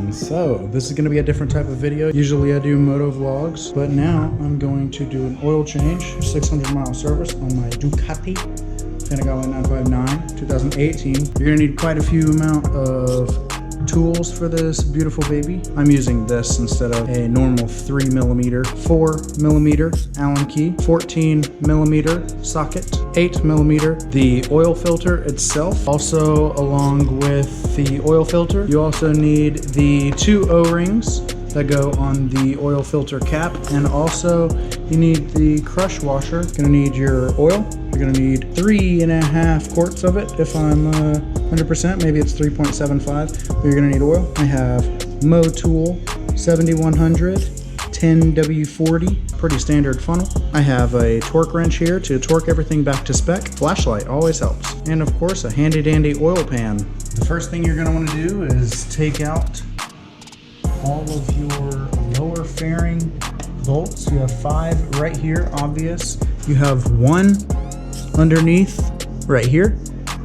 everyone. So this is going to be a different type of video. Usually I do moto vlogs, but now I'm going to do an oil change, 600-mile service on my Ducati Panigale 959 2018. You're going to need quite a few amount of tools for this beautiful baby. I'm using this instead of a normal 3mm, 4mm Allen key, 14mm socket, 8mm the oil filter itself. Also, along with the oil filter, you also need the 2 O-rings that go on the oil filter cap, and also you need the crush washer. You're gonna need your oil. You're gonna need 3.5 quarts of it. If I'm 100%, maybe it's 3.75, but you're gonna need oil. I have Mow Tool 7100 10W40, pretty standard funnel. I have a torque wrench here to torque everything back to spec. Flashlight always helps. And of course, a handy dandy oil pan. The first thing you're gonna wanna do is take out all of your lower fairing bolts. You have 5 right here, obvious. You have 1 underneath right here,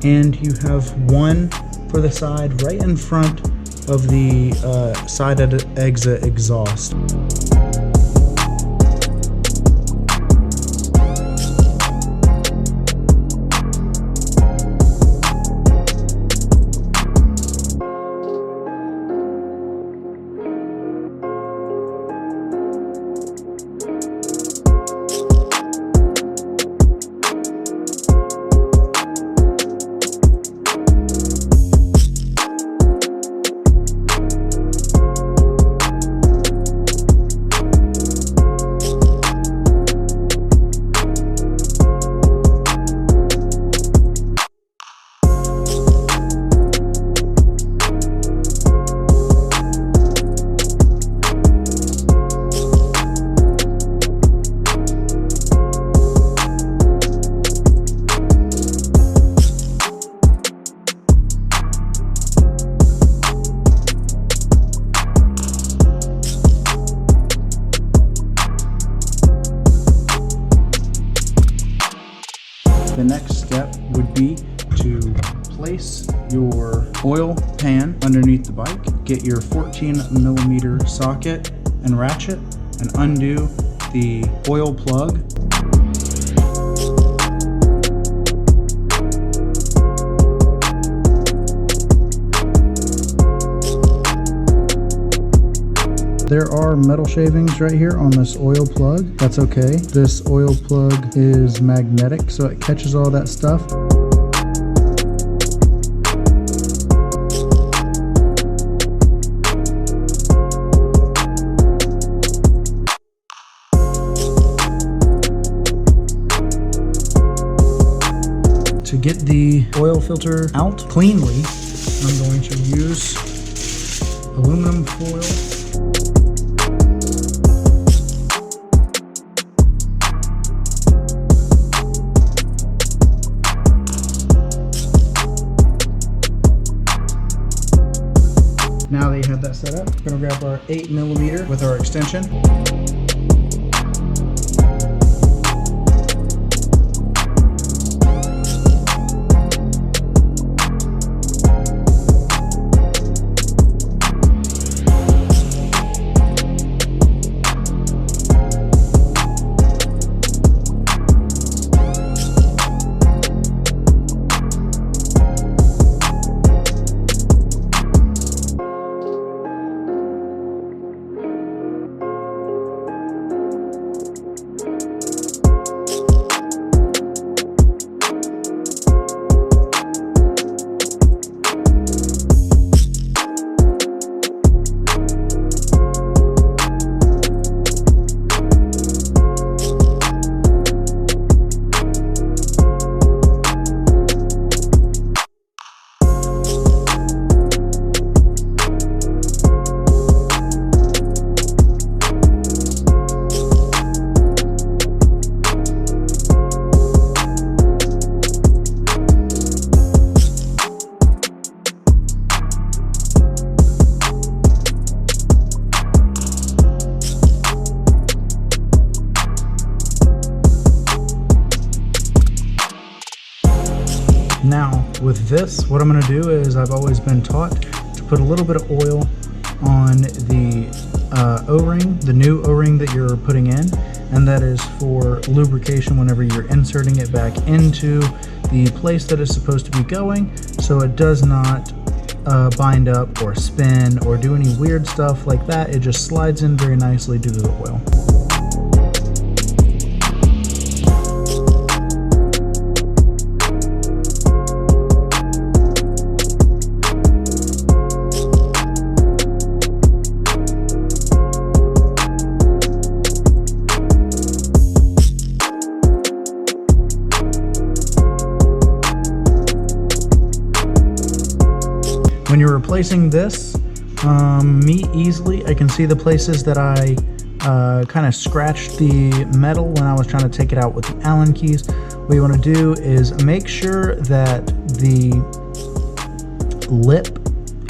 and you have 1 for the side right in front of the side exit exhaust. The next step would be to place your oil pan underneath the bike, get your 14mm socket and ratchet, and undo the oil plug. There are metal shavings right here on this oil plug. That's okay. This oil plug is magnetic, so it catches all that stuff. To get the oil filter out cleanly, I'm going to use aluminum foil. Now that you have that set up, we're gonna grab our 8mm with our extension. Now with this, what I'm going to do is I've always been taught to put a little bit of oil on the O-ring, the new O-ring that you're putting in, and that is for lubrication whenever you're inserting it back into the place that it's supposed to be going, so it does not bind up or spin or do any weird stuff like that. It just slides in very nicely due to the oil. When you're replacing this, me easily, I can see the places that I kind of scratched the metal when I was trying to take it out with the Allen keys. What you want to do is make sure that the lip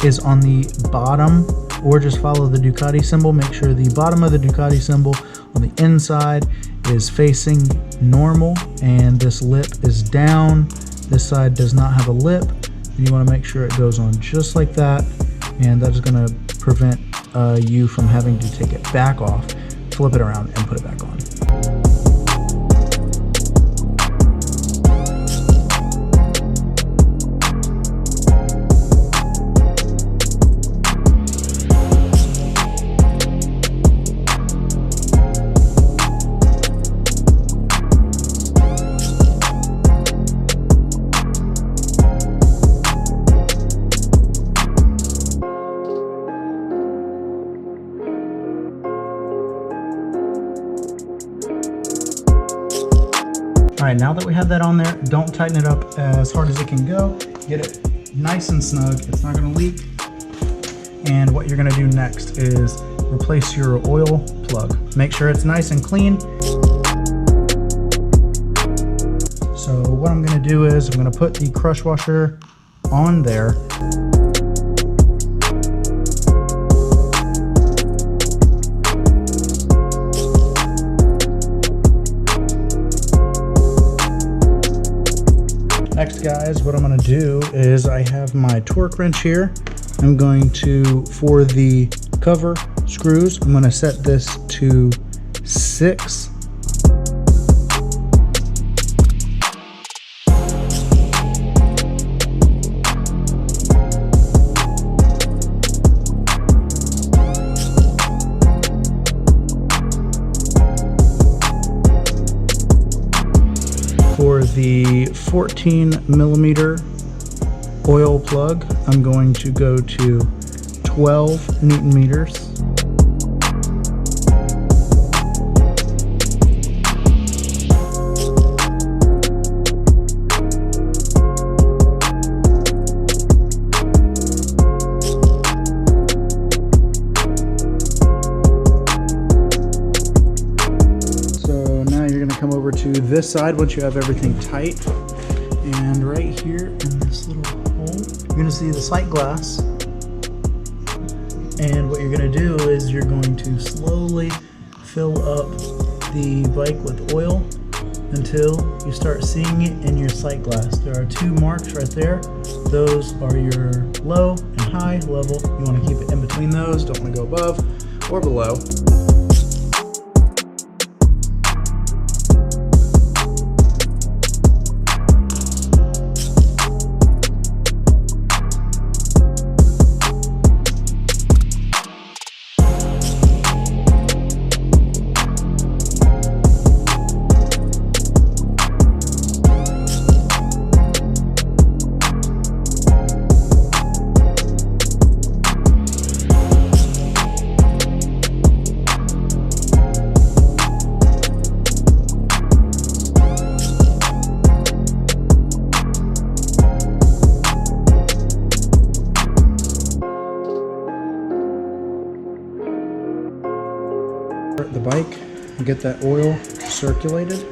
is on the bottom, or just follow the Ducati symbol. Make sure the bottom of the Ducati symbol on the inside is facing normal and this lip is down. This side does not have a lip. You want to make sure it goes on just like that, and that is going to prevent you from having to take it back off, flip it around, and put it back on. All right, now that we have that on there, don't tighten it up as hard as it can go. Get it nice and snug. It's not gonna leak. And what you're gonna do next is replace your oil plug. Make sure it's nice and clean. So what I'm gonna do is I'm gonna put the crush washer on there. Next, guys, what I'm going to do is I have my torque wrench here. I'm going to, for the cover screws, I'm going to set this to 6. For the 14 millimeter oil plug, I'm going to go to 12 Newton meters. Come over to this side once you have everything tight, and right here in this little hole you're going to see the sight glass, and what you're going to do is you're going to slowly fill up the bike with oil until you start seeing it in your sight glass. There are 2 marks right there. Those are your low and high level. You want to keep it in between those. Don't want to go above or below. The bike and get that oil circulated.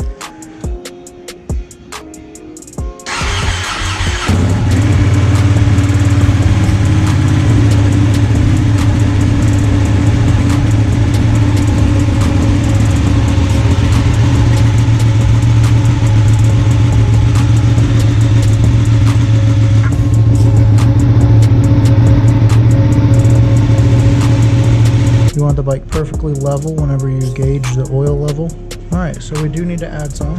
bike perfectly level whenever you gauge the oil level. Alright, so we do need to add some.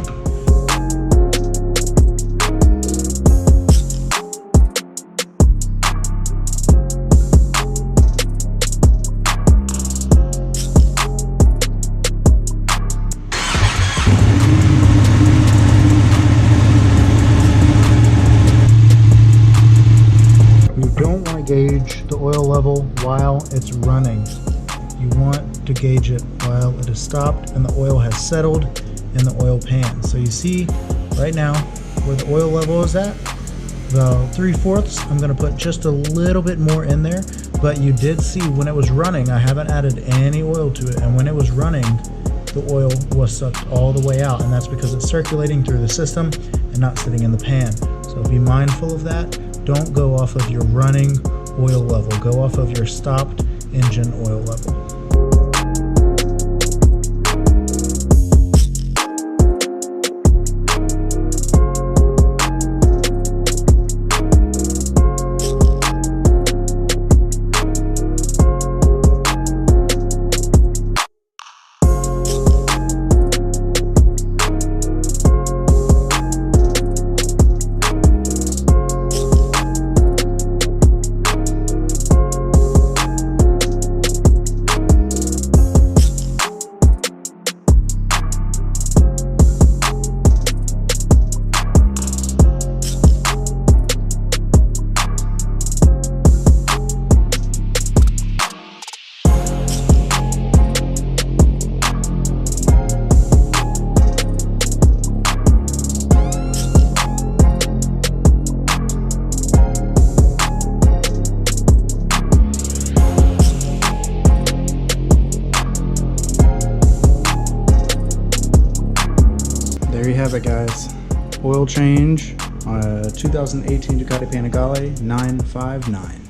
You don't want to gauge the oil level while it's running. You want to gauge it while it is stopped and the oil has settled in the oil pan. So you see right now where the oil level is at, the 3/4, I'm going to put just a little bit more in there, but you did see when it was running, I haven't added any oil to it, and when it was running, the oil was sucked all the way out, and that's because it's circulating through the system and not sitting in the pan. So be mindful of that. Don't go off of your running oil level. Go off of your stopped engine oil level. There you have it, guys. Oil change, 2018 Ducati Panigale 959.